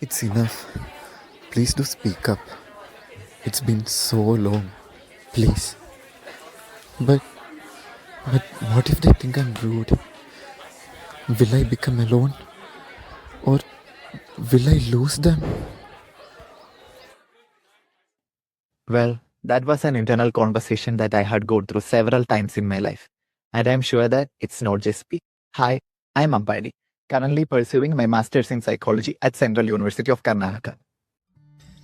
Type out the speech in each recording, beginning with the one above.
It's enough. Please do speak up. It's been so long. Please. But but what if they think I'm rude? Will I become alone? Or will I lose them? Well, that was an internal conversation that I had gone through several times in my life. And I'm sure that it's not just me. Hi, I'm Ambbadi, currently pursuing my master's in psychology at Central University of Karnataka.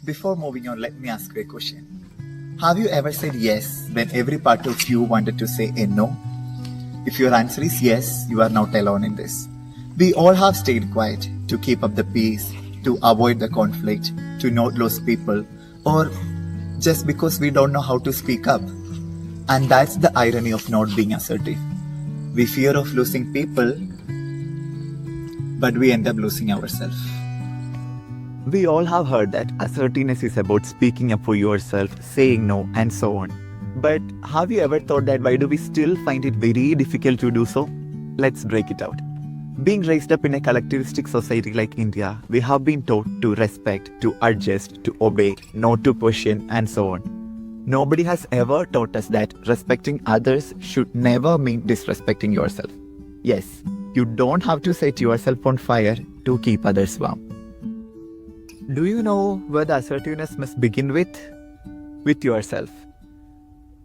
Before moving on, let me ask you a question. Have you ever said yes when every part of you wanted to say a no? If your answer is yes, you are not alone in this. We all have stayed quiet to keep up the peace, to avoid the conflict, to not lose people, or just because we don't know how to speak up. And that's the irony of not being assertive. We fear of losing people, but we end up losing ourselves. We all have heard that assertiveness is about speaking up for yourself, saying no, and so on. But have you ever thought that why do we still find it very difficult to do so? Let's break it out. Being raised up in a collectivistic society like India, we have been taught to respect, to adjust, to obey, not to question, and so on. Nobody has ever taught us that respecting others should never mean disrespecting yourself. Yes, you don't have to set yourself on fire to keep others warm. Do you know where the assertiveness must begin with? With yourself.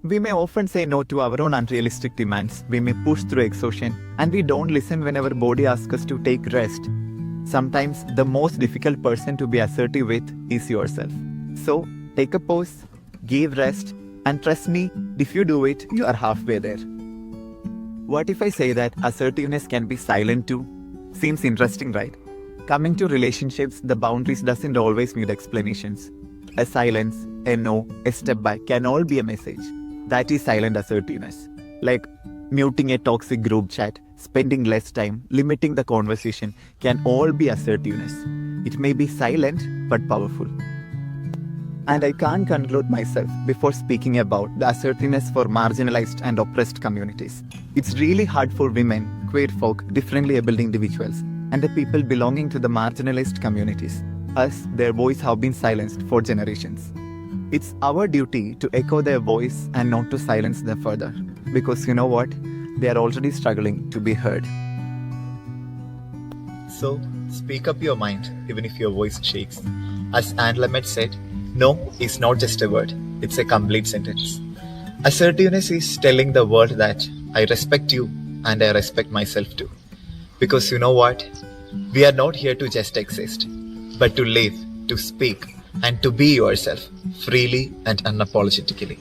We may often say no to our own unrealistic demands. We may push through exhaustion, and we don't listen when our body asks us to take rest. Sometimes the most difficult person to be assertive with is yourself. So take a pause, give rest, and trust me, if you do it, you are halfway there. What if I say that assertiveness can be silent too? Seems interesting, right? Coming to relationships, the boundaries doesn't always need explanations. A silence, a no, a step back can all be a message. That is silent assertiveness. Like muting a toxic group chat, spending less time, limiting the conversation can all be assertiveness. It may be silent but powerful. And I can't conclude myself before speaking about the assertiveness for marginalized and oppressed communities. It's really hard for women, queer folk, differently abled individuals, and the people belonging to the marginalized communities. Us, their voice have been silenced for generations. It's our duty to echo their voice and not to silence them further. Because you know what? They are already struggling to be heard. So, speak up your mind, even if your voice shakes. As Anne Lamott said, no is not just a word, it's a complete sentence. Assertiveness is telling the world that I respect you and I respect myself too. Because you know what? We are not here to just exist, but to live, to speak, and to be yourself freely and unapologetically.